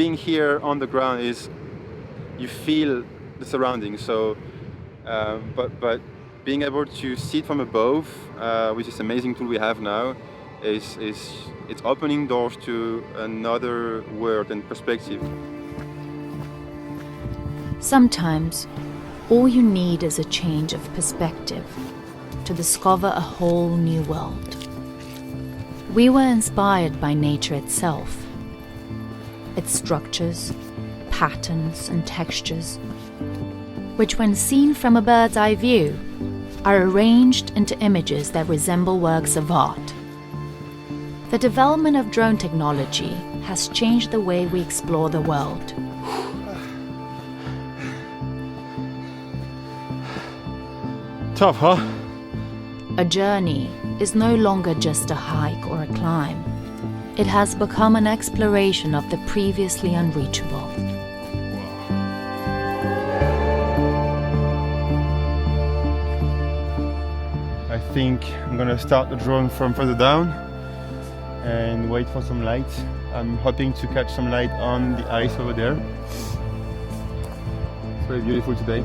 being here on the ground is you feel the surroundings. So, but being able to see it from above with this amazing tool we have now it's opening doors to another world and perspective. Sometimes, all you need is a change of perspective to discover a whole new world. We were inspired by nature itself, its structures, patterns and textures, which when seen from a bird's eye view, are arranged into images that resemble works of art. The development of drone technology has changed the way we explore the world. Tough, huh? A journey is no longer just a hike or a climb. It has become an exploration of the previously unreachable. I think I'm gonna start the drone from further down and wait for some light. I'm hoping to catch some light on the ice over there. It's very beautiful today.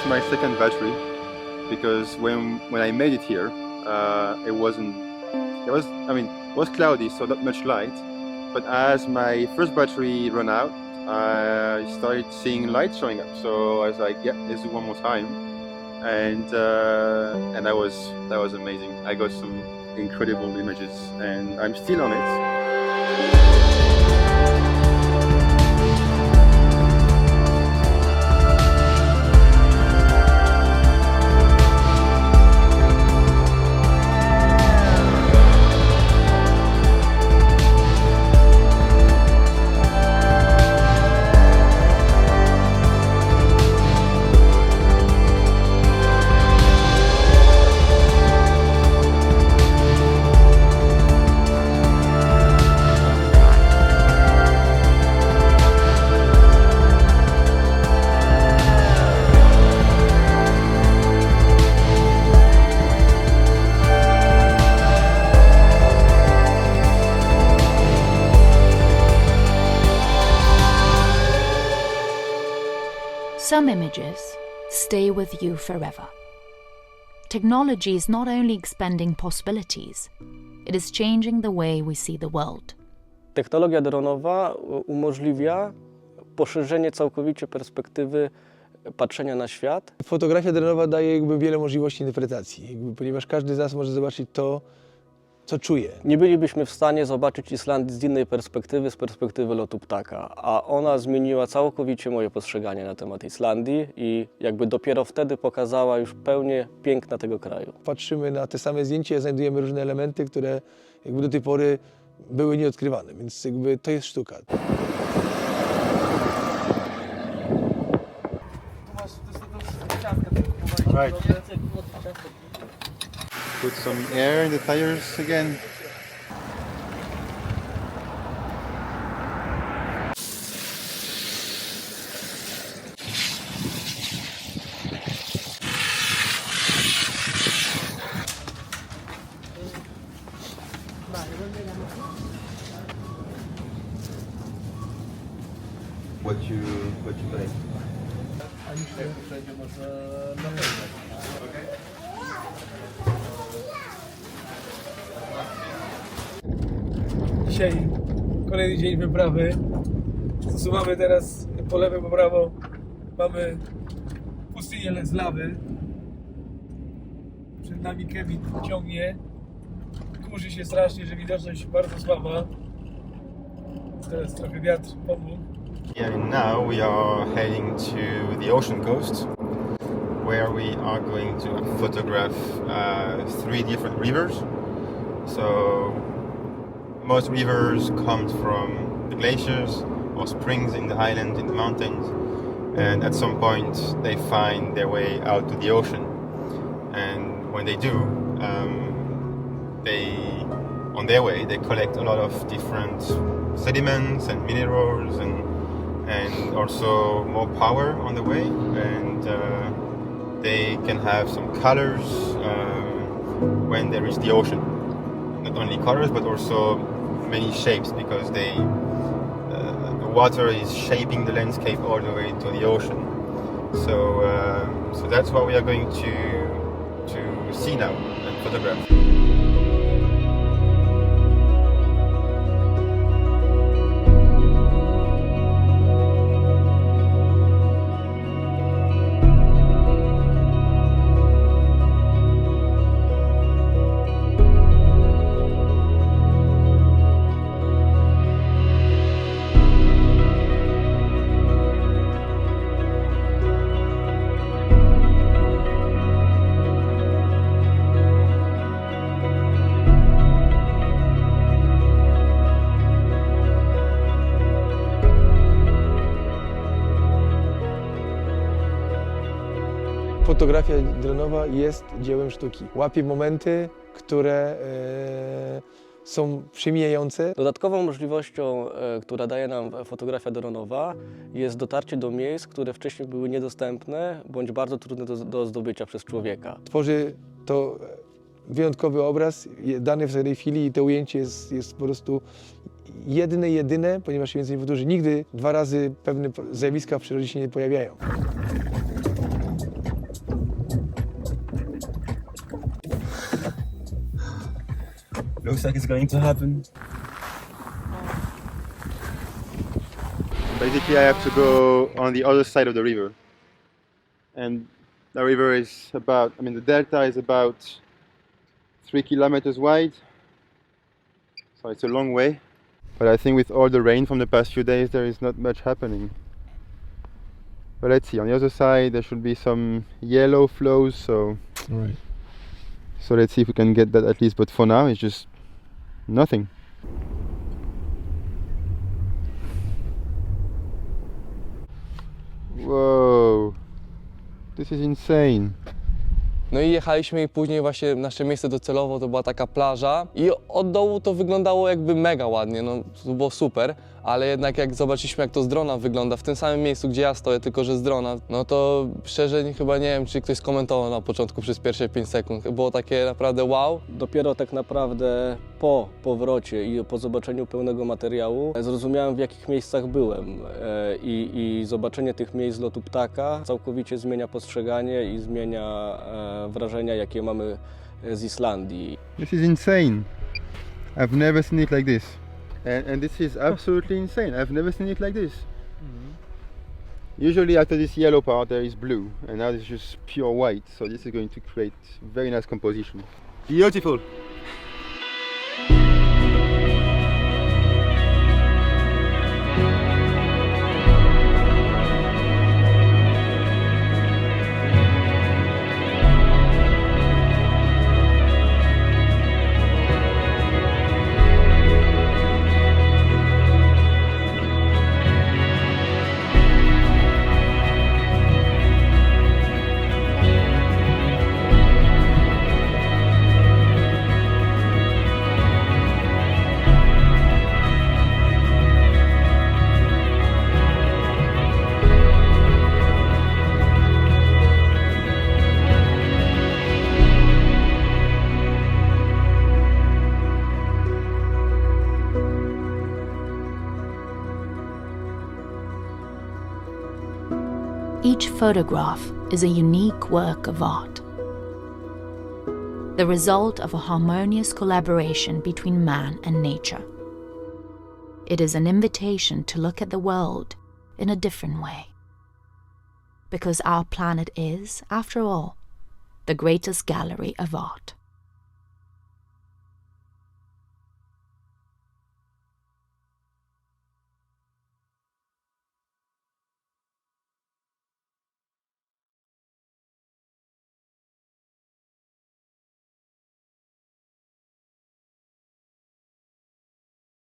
My second battery, because when I made it here, it was cloudy, so not much light. But as my first battery ran out, I started seeing light showing up. So I was like, yeah, let's do one more time, and that was amazing. I got some incredible images, and I'm still on it. Some images stay with you forever. Technology is not only expanding possibilities, it is changing the way we see the world. Technologia dronowa umożliwia poszerzenie całkowicie perspektywy patrzenia na świat. Fotografia dronowa daje wiele możliwości interpretacji, ponieważ każdy z nas może zobaczyć to, co czuje. Nie bylibyśmy w stanie zobaczyć Islandii z innej perspektywy, z perspektywy lotu ptaka, a ona zmieniła całkowicie moje postrzeganie na temat Islandii i dopiero wtedy pokazała już pełnię piękna tego kraju. Patrzymy na te same zdjęcia, znajdujemy różne elementy, które do tej pory były nieodkrywane, więc to jest sztuka. Right. Put some air in the tires again. What you like? Wszędzie można napełniać. Dzisiaj kolejny dzień wyprawy. Zsuwamy teraz po lewo, po prawo. Mamy pustynię z lawy. Przed nami Kevin ciągnie. Kurzy się strasznie, że widoczność bardzo słaba. Teraz trochę wiatr pomógł. Yeah, and now we are heading to the ocean coast, where we are going to photograph 3 different rivers. So most rivers come from the glaciers or springs in the highlands, in the mountains, and at some point they find their way out to the ocean. And when they do, on their way they collect a lot of different sediments and minerals and also more power on the way, and they can have some colors when they reach the ocean. Not only colors but also many shapes, because the water is shaping the landscape all the way to the ocean. So that's what we are going to see now and photograph. Fotografia dronowa jest dziełem sztuki. Łapie momenty, które są przemijające. Dodatkową możliwością, która daje nam fotografia dronowa, jest dotarcie do miejsc, które wcześniej były niedostępne bądź bardzo trudne do zdobycia przez człowieka. Tworzy to wyjątkowy obraz, dany w tej chwili, i to ujęcie jest po prostu jedyne, ponieważ się więcej nie powtórzy. Nigdy 2 razy pewne zjawiska w przyrodzie się nie pojawiają. Looks like it's going to happen. Basically, I have to go on the other side of the river. And the river is about, the delta is about 3 kilometers wide. So it's a long way. But I think with all the rain from the past few days, there is not much happening. But let's see, on the other side, there should be some yellow flows, so... Right. So let's see if we can get that at least, but for now, it's just nothing. Whoa, this is insane. No i jechaliśmy i później właśnie nasze miejsce docelowo to była taka plaża i od dołu to wyglądało jakby mega ładnie, no to było super, ale jednak jak zobaczyliśmy jak to z drona wygląda w tym samym miejscu, gdzie ja stoję, tylko że z drona, no to szczerze chyba nie wiem, czy ktoś skomentował na początku przez pierwsze 5 sekund. Było takie naprawdę wow. Dopiero tak naprawdę po powrocie i po zobaczeniu pełnego materiału zrozumiałem, w jakich miejscach byłem i zobaczenie tych miejsc z lotu ptaka całkowicie zmienia postrzeganie i zmienia wrażenia, jakie mamy z Islandii. This is insane. I've never seen it like this. And this is absolutely insane. I've never seen it like this. Usually after this yellow part there is blue, and now it's just pure white. So this is going to create very nice composition. Beautiful. Each photograph is a unique work of art, the result of a harmonious collaboration between man and nature. It is an invitation to look at the world in a different way. Because our planet is, after all, the greatest gallery of art.